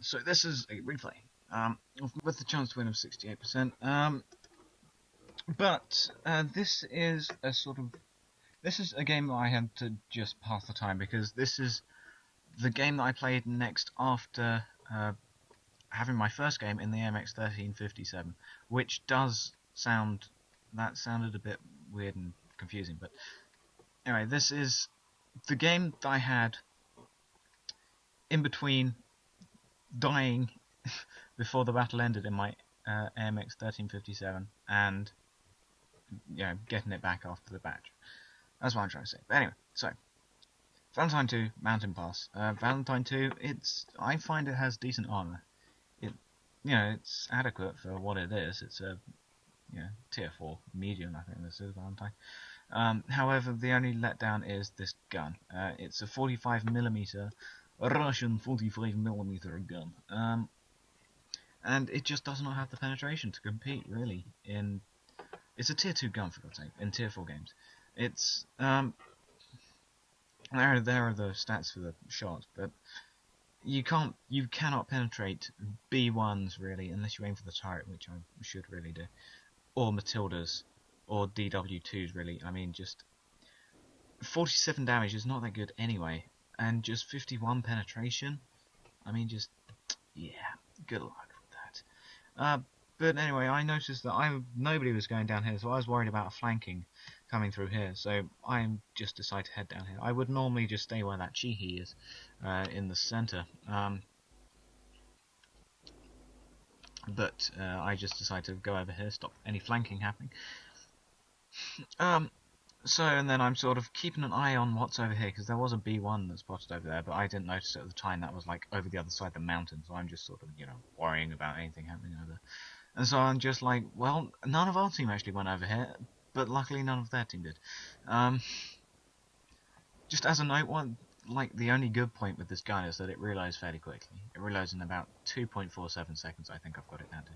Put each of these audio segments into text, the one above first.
So this is a replay, with the chance to win of 68%. But this is a game that I had to just pass the time, because this is the game that I played next after having my first game in the AMX 1357, which sounded a bit weird and confusing. But anyway, this is the game that I had in between dying before the battle ended in my AMX 1357 and getting it back after the batch. That's what I'm trying to say. But anyway, so Valentine II Mountain Pass. Valentine II, I find it has decent armor. It's adequate for what it is. It's a tier 4 medium, I think this is Valentine. However, the only letdown is this gun. It's a 45mm Russian 45mm gun. And it just does not have the penetration to compete, really. It's a tier 2 gun, for God's sake, in tier 4 games. It's there are the stats for the shot, but you cannot penetrate B1s really unless you aim for the turret, which I should really do, or Matildas, or DW2s really. I mean, just 47 damage is not that good anyway, and just 51 penetration. I mean, just good luck with that. But anyway, I noticed that nobody was going down here, so I was worried about flanking coming through here. So I just decided to head down here. I would normally just stay where that Chihi is, in the center. But I just decided to go over here, stop any flanking happening. And then I'm sort of keeping an eye on what's over here, because there was a B1 that spotted over there, but I didn't notice it at the time. That was like over the other side of the mountain, so I'm just sort of, worrying about anything happening over there. And so I'm just like, well, none of our team actually went over here, but luckily none of their team did. Just as a note, the only good point with this gun is that it reloads fairly quickly. It reloads in about 2.47 seconds, I think I've got it down to.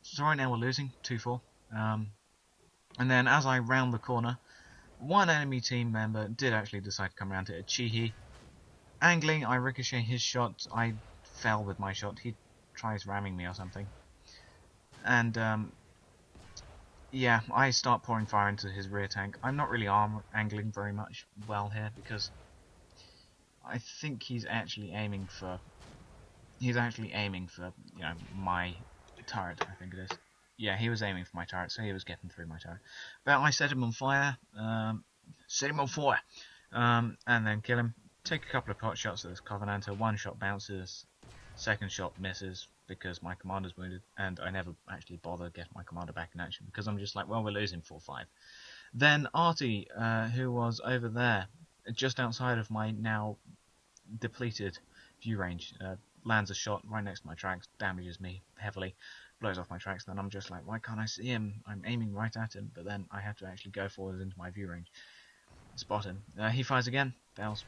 So right now we're losing 2-4. And then as I round the corner, one enemy team member did actually decide to come around to a Chihi. Angling, I ricochet his shot. I fell with my shot. He tries ramming me or something. And I start pouring fire into his rear tank. I'm not really angling very much well here, because I think he's actually aiming for my turret, I think it is. Yeah, he was aiming for my turret, so he was getting through my turret. But I set him on fire, and then kill him. Take a couple of pot shots at this Covenanter. One shot bounces, second shot misses because my commander's wounded, and I never actually bother getting my commander back in action because I'm just like, well, we're losing 4-5. Then Artie, who was over there, just outside of my now depleted view range, lands a shot right next to my tracks, damages me heavily, blows off my tracks. Then I'm just like, why can't I see him? I'm aiming right at him, but then I have to actually go forward into my view range, spot him. He fires again, fails.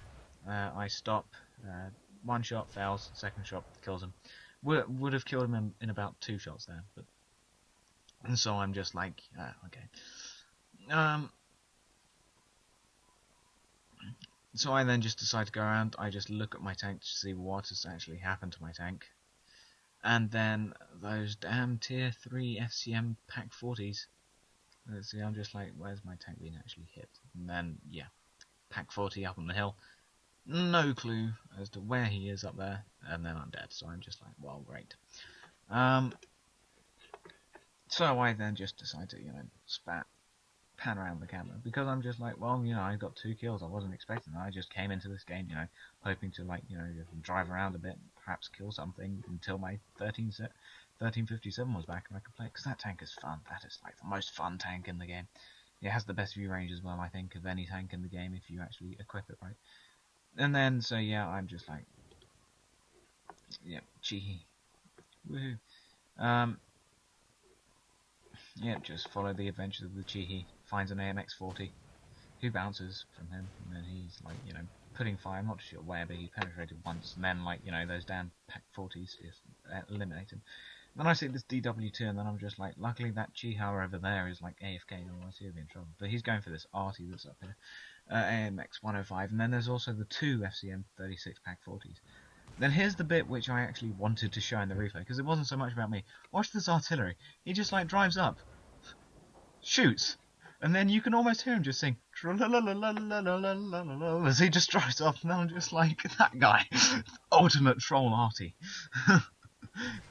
I stop. One shot fails, second shot kills him. Would have killed him in about 2 shots there, and so I'm just like, okay. So I then just decide to go around. I just look at my tank to see what has actually happened to my tank, and then those damn tier 3 FCM Pack 40s. Let's see, I'm just like, where's my tank being actually hit? And then Pack 40 up on the hill. No clue as to where he is up there, and then I'm dead. So I'm just like, well, great. So I then just decide to, pan around the camera, because I'm just like, well, I got 2 kills. I wasn't expecting that. I just came into this game, hoping to drive around a bit, perhaps kill something until my 1357 was back and I could play it, because that tank is fun. That is like the most fun tank in the game. It has the best view range as well, I think, of any tank in the game if you actually equip it right. And then, so I'm just like, Chihi, woohoo. Just follow the adventures of the Chihi. Finds an AMX 40, who bounces from him, and then he's like, putting fire. I'm not sure where, but he penetrated once, and then those damn Pack 40s just eliminate him. Then I see this DW2, and then I'm just like, luckily that Chiha over there is like AFK, otherwise he'll be in trouble. But he's going for this Artie that's up here, AMX 105, and then there's also the 2 FCM 36 Pack 40s. Then here's the bit which I actually wanted to show in the replay, because it wasn't so much about me. Watch this artillery. He just like drives up, shoots, and then you can almost hear him just sing as he just drives up, and I'm just like, that guy, ultimate troll arty.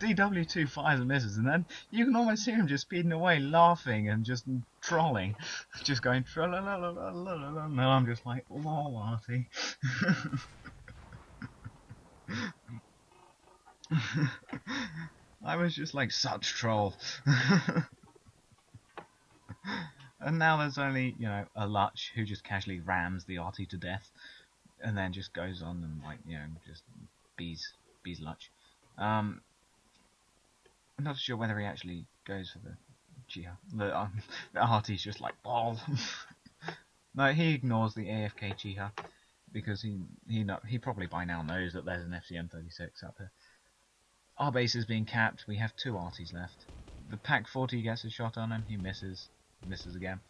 DW2 fires and misses, and then you can almost hear him just speeding away, laughing and just trolling, just going tra-la-la-la-la-la-la. And I'm just like, lol, arty. I was just like, such troll. And now there's only, you know, a Lutch who just casually rams the arty to death, and then just goes on and, like, you know, just bees Lutch. I'm not sure whether he actually goes for the Jiha. The arty's just like, ball. No, he ignores the AFK Jiha, because he probably by now knows that there's an FCM-36 up here. Our base is being capped. We have 2 arties left. The Pack 40 gets a shot on him. He misses again.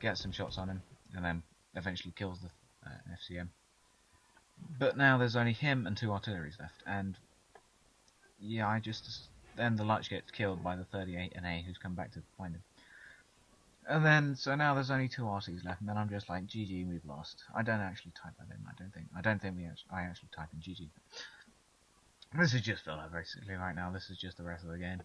Gets some shots on him, and then eventually kills the FCM. But now there's only him and 2 artilleries left, and yeah, then the Lutch gets killed by the 38 NA who's come back to find him. And then, so now there's only 2 RCs left, and then I'm just like, GG, we've lost. I don't actually type that in, I don't think I actually type in GG. This is just filler, basically, right now. This is just the rest of the game.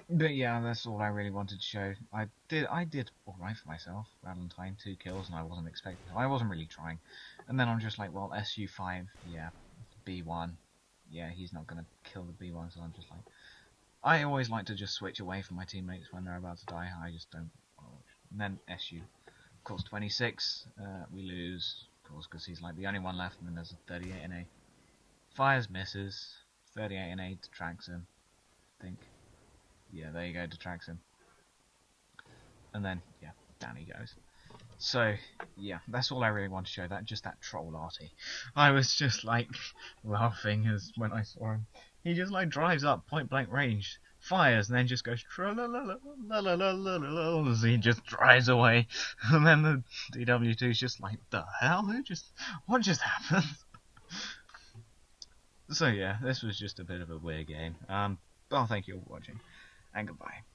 But yeah, that's all I really wanted to show. I did alright for myself. Valentine, 2 kills, and I wasn't expecting. I wasn't really trying. And then I'm just like, well, SU5, yeah, B1, yeah, he's not gonna kill the B1, so I'm just like, I always like to just switch away from my teammates when they're about to die. I just don't. And then SU, of course, 26. We lose, of course, because he's like the only one left, and then there's a 38 NA. Fires, misses. 38 NA detracts him, I think. Yeah, there you go, detracts him. And then, yeah, down he goes. So, yeah, that's all I really want to show. Just that troll arty. I was just like laughing as when I saw him. He just like drives up point blank range, fires, and then just goes tra-la-la-la-la-la-la-la-la as he just drives away. And then the DW2 is just like, the hell? What just happened? So yeah, this was just a bit of a weird game. Well, thank you all for watching, and goodbye.